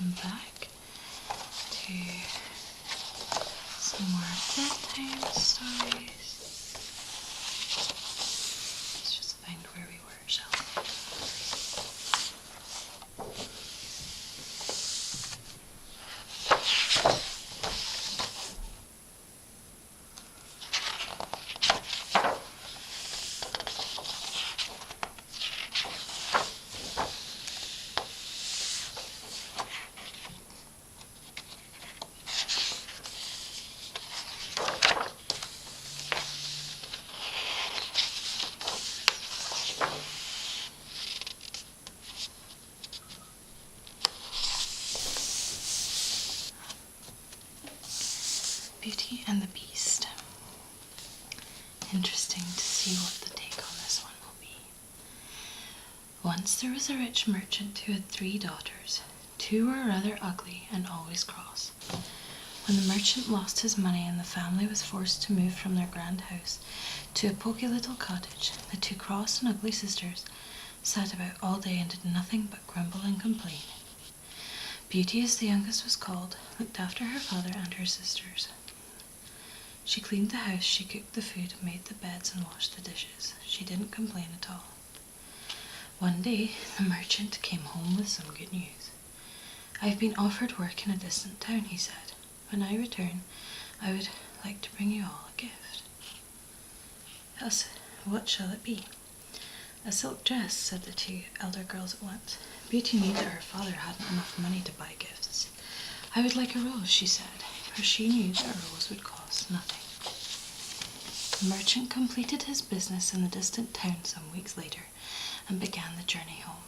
welcome back to some more bedtime stories. Let's just find where we were, shall we? Beauty and the Beast. Interesting to see what the take on this one will be. Once there was a rich merchant who had 3 daughters. 2 were rather ugly and always cross. When the merchant lost his money and the family was forced to move from their grand house to a poky little cottage, the 2 cross and ugly sisters sat about all day and did nothing but grumble and complain. Beauty, as the youngest was called, looked after her father and her sisters. She cleaned the house, she cooked the food, made the beds and washed the dishes. She didn't complain at all. One day, the merchant came home with some good news. "I've been offered work in a distant town," he said. "When I return, I would like to bring you all a gift." "Yes, what shall it be?" "A silk dress," said the 2 elder girls at once. Beauty knew that her father hadn't enough money to buy gifts. "I would like a rose," she said, for she knew that a rose would cost nothing. The merchant completed his business in the distant town some weeks later and began the journey home.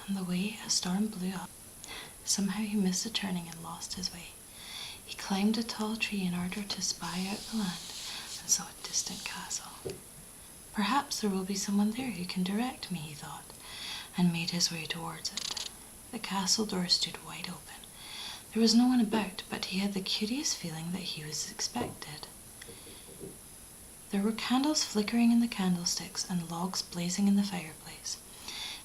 On the way, a storm blew up. Somehow he missed a turning and lost his way. He climbed a tall tree in order to spy out the land and saw a distant castle. "Perhaps there will be someone there who can direct me," he thought, and made his way towards it. The castle door stood wide open. There was no one about, but he had the curious feeling that he was expected. There were candles flickering in the candlesticks and logs blazing in the fireplace.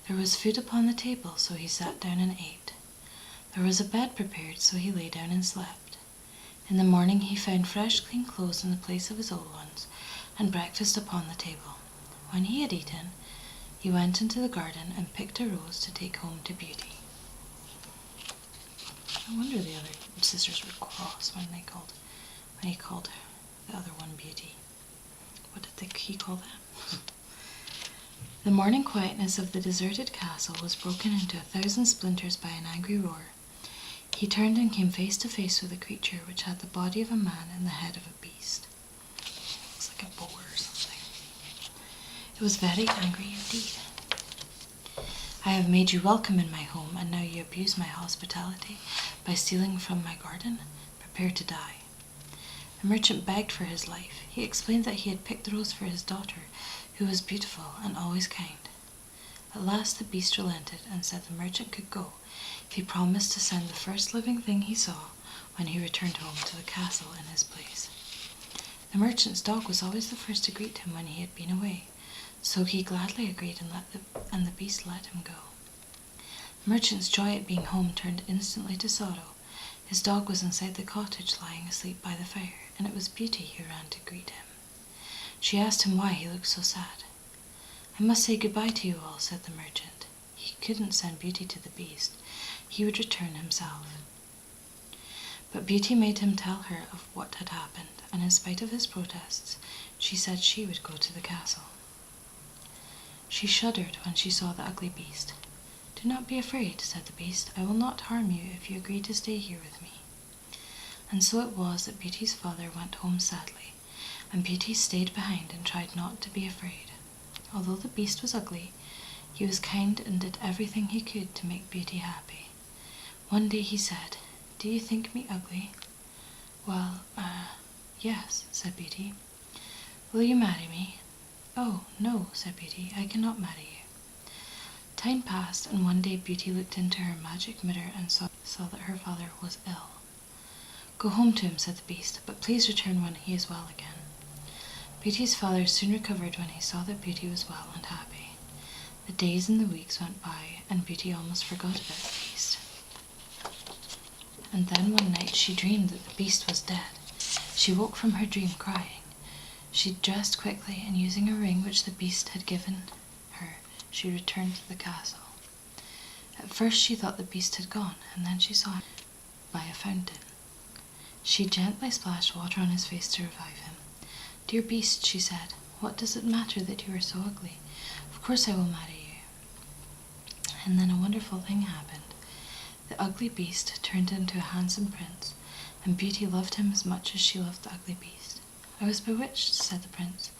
There was food upon the table, so he sat down and ate. There was a bed prepared, so he lay down and slept. In the morning he found fresh clean clothes in the place of his old ones, and breakfast upon the table. When he had eaten, he went into the garden and picked a rose to take home to Beauty. No wonder the other sisters were cross when he called the other one Beauty. What did he call them? The morning quietness of the deserted castle was broken into 1,000 splinters by an angry roar. He turned and came face to face with a creature which had the body of a man and the head of a beast. Looks like a boar or something. It was very angry indeed. "I have made you welcome in my home, and now you abuse my hospitality by stealing from my garden. Prepare to die." The merchant begged for his life. He explained that he had picked the rose for his daughter, who was beautiful and always kind. At last the beast relented and said the merchant could go if he promised to send the first living thing he saw when he returned home to the castle in his place. The merchant's dog was always the first to greet him when he had been away, so he gladly agreed and the beast let him go. The merchant's joy at being home turned instantly to sorrow. His dog was inside the cottage lying asleep by the fire, and it was Beauty who ran to greet him. She asked him why he looked so sad. "I must say goodbye to you all," said the merchant. He couldn't send Beauty to the beast. He would return himself. But Beauty made him tell her of what had happened, and in spite of his protests, she said she would go to the castle. She shuddered when she saw the ugly beast. "Do not be afraid," said the beast. "I will not harm you if you agree to stay here with me." And so it was that Beauty's father went home sadly, and Beauty stayed behind and tried not to be afraid. Although the beast was ugly, he was kind and did everything he could to make Beauty happy. One day he said, "Do you think me ugly?" "Well, yes," said Beauty. "Will you marry me?" "Oh, no," said Beauty, "I cannot marry you." Time passed, and one day Beauty looked into her magic mirror and saw that her father was ill. "Go home to him," said the beast, "but please return when he is well again." Beauty's father soon recovered when he saw that Beauty was well and happy. The days and the weeks went by, and Beauty almost forgot about the beast. and then one night she dreamed that the beast was dead. She woke from her dream crying. She dressed quickly, and using a ring which the beast had given her, she returned to the castle. At first she thought the beast had gone, and then she saw him by a fountain. She gently splashed water on his face to revive him. "Dear beast," she said, "what does it matter that you are so ugly? Of course I will marry you." And then a wonderful thing happened. The ugly beast turned into a handsome prince, and Beauty loved him as much as she loved the ugly beast. "I was bewitched," said the prince,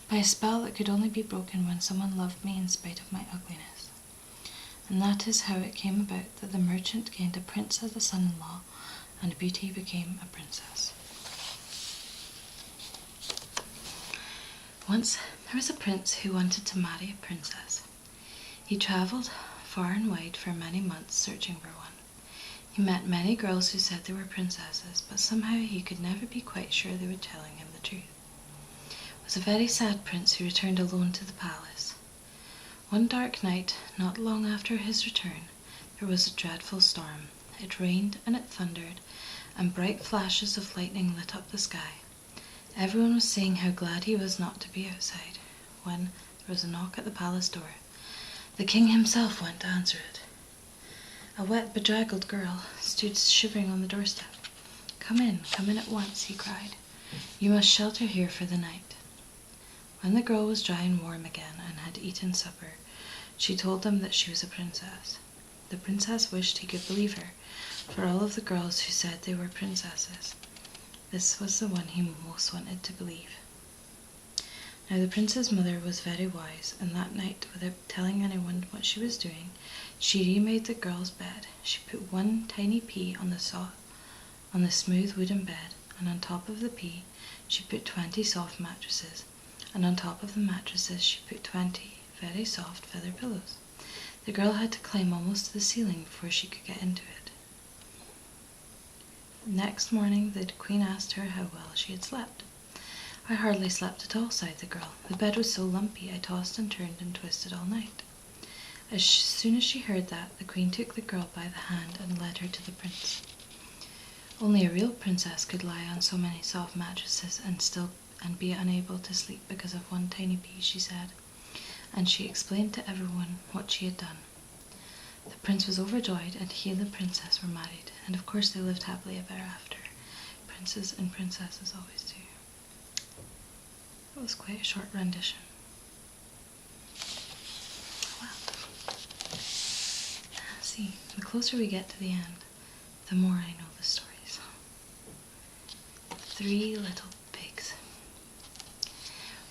"by a spell that could only be broken when someone loved me in spite of my ugliness." And that is how it came about that the merchant gained a prince as a son-in-law, and Beauty became a princess. Once there was a prince who wanted to marry a princess. He travelled far and wide for many months searching for one. He met many girls who said they were princesses, but somehow he could never be quite sure they were telling him the truth. It was a very sad prince who returned alone to the palace. One dark night, not long after his return, there was a dreadful storm. It rained and it thundered, and bright flashes of lightning lit up the sky. Everyone was saying how glad he was not to be outside, when there was a knock at the palace door. The king himself went to answer it. A wet, bedraggled girl stood shivering on the doorstep. Come in at once," he cried. "You must shelter here for the night." When the girl was dry and warm again and had eaten supper, she told them that she was a princess. The princess wished he could believe her, for all of the girls who said they were princesses, this was the one he most wanted to believe. Now the prince's mother was very wise, and that night, without telling anyone what she was doing, she remade the girl's bed. She put one tiny pea on the smooth wooden bed, and on top of the pea she put 20 soft mattresses, and on top of the mattresses she put 20 very soft feather pillows. The girl had to climb almost to the ceiling before she could get into it. Next morning the queen asked her how well she had slept. "I hardly slept at all," sighed the girl. "The bed was so lumpy I tossed and turned and twisted all night." As soon as she heard that, the queen took the girl by the hand and led her to the prince. Only a real princess could lie on so many soft mattresses and be unable to sleep because of one tiny pea, she said, and she explained to everyone what she had done. The prince was overjoyed, and he and the princess were married, and of course they lived happily ever after. Princes and princesses always do. That was quite a short rendition. Well, see, the closer we get to the end, the more I know the stories. 3 Little Pigs.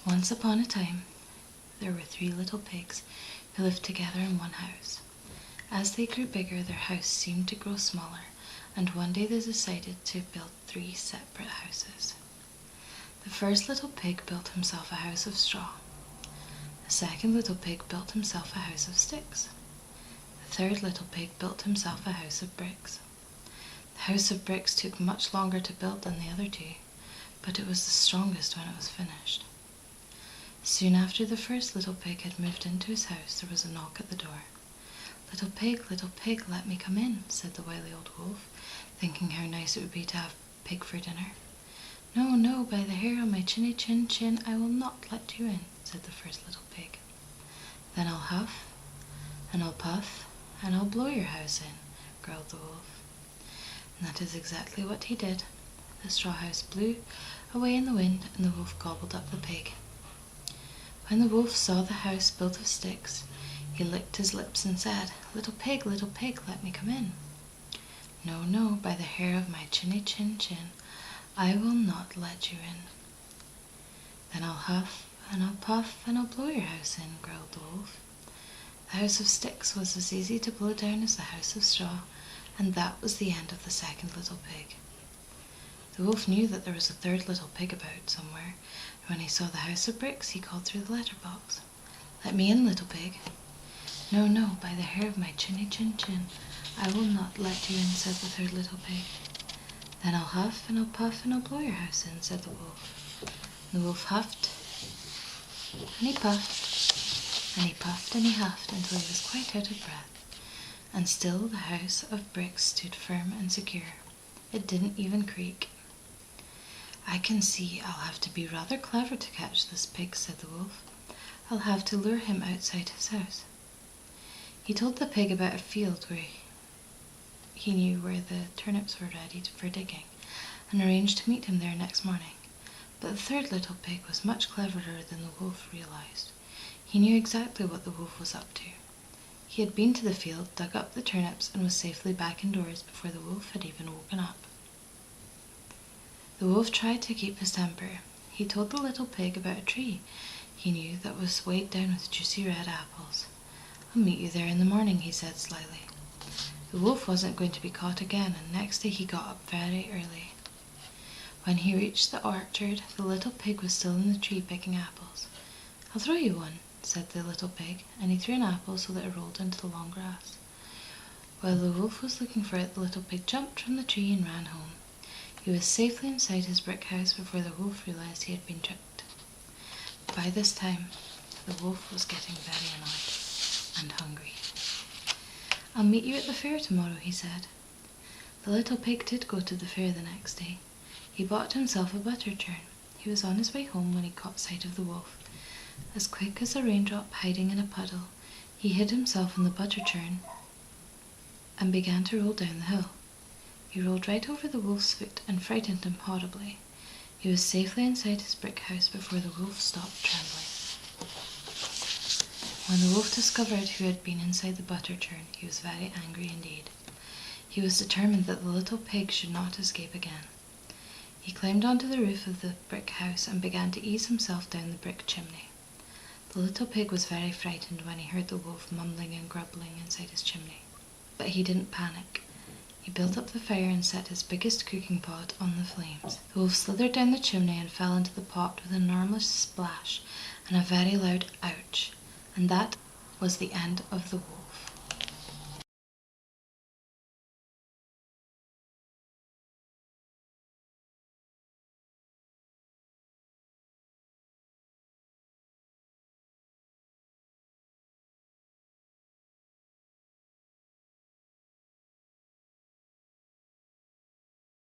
Once upon a time, there were 3 little pigs who lived together in one house. As they grew bigger, their house seemed to grow smaller, and one day they decided to build 3 separate houses. The first little pig built himself a house of straw. The second little pig built himself a house of sticks. The third little pig built himself a house of bricks. The house of bricks took much longer to build than the other 2, but it was the strongest when it was finished. Soon after the first little pig had moved into his house, there was a knock at the door. Little pig, let me come in," said the wily old wolf, thinking how nice it would be to have pig for dinner. "No, no, by the hair on my chinny chin chin, I will not let you in," said the first little pig. "Then I'll huff, and I'll puff, and I'll blow your house in," growled the wolf. And that is exactly what he did. The straw house blew away in the wind, and the wolf gobbled up the pig. When the wolf saw the house built of sticks, he licked his lips and said, little pig, let me come in." "No, no, by the hair of my chinny chin chin, I will not let you in." "Then I'll huff, and I'll puff, and I'll blow your house in," growled the wolf. The house of sticks was as easy to blow down as the house of straw, and that was the end of the second little pig. The wolf knew that there was a third little pig about somewhere, and when he saw the house of bricks, he called through the letterbox, "Let me in, little pig." "No, no, by the hair of my chinny chin chin, I will not let you in," said the third little pig. "Then I'll huff, and I'll puff, and I'll blow your house in," said the wolf. The wolf huffed, and he puffed, and he puffed, and he huffed until he was quite out of breath, and still the house of bricks stood firm and secure. It didn't even creak. "I can see I'll have to be rather clever to catch this pig," said the wolf. "I'll have to lure him outside his house." He told the pig about a field where he knew where the turnips were ready for digging, and arranged to meet him there next morning. But the third little pig was much cleverer than the wolf realized. He knew exactly what the wolf was up to. He had been to the field, dug up the turnips, and was safely back indoors before the wolf had even woken up. The wolf tried to keep his temper. He told the little pig about a tree he knew that was weighed down with juicy red apples. "I'll meet you there in the morning," he said slyly. The wolf wasn't going to be caught again, and next day he got up very early. When he reached the orchard, the little pig was still in the tree picking apples. "I'll throw you one," said the little pig, and he threw an apple so that it rolled into the long grass. While the wolf was looking for it, the little pig jumped from the tree and ran home. He was safely inside his brick house before the wolf realized he had been tricked. By this time, the wolf was getting very annoyed and hungry. "I'll meet you at the fair tomorrow," he said. The little pig did go to the fair the next day. He bought himself a butter churn. He was on his way home when he caught sight of the wolf. As quick as a raindrop hiding in a puddle, he hid himself in the butter churn and began to roll down the hill. He rolled right over the wolf's foot and frightened him horribly. He was safely inside his brick house before the wolf stopped trembling. When the wolf discovered who had been inside the butter churn, he was very angry indeed. He was determined that the little pig should not escape again. He climbed onto the roof of the brick house and began to ease himself down the brick chimney. The little pig was very frightened when he heard the wolf mumbling and grumbling inside his chimney. But he didn't panic. He built up the fire and set his biggest cooking pot on the flames. The wolf slithered down the chimney and fell into the pot with an enormous splash and a very loud ouch. And that was the end of the wolf.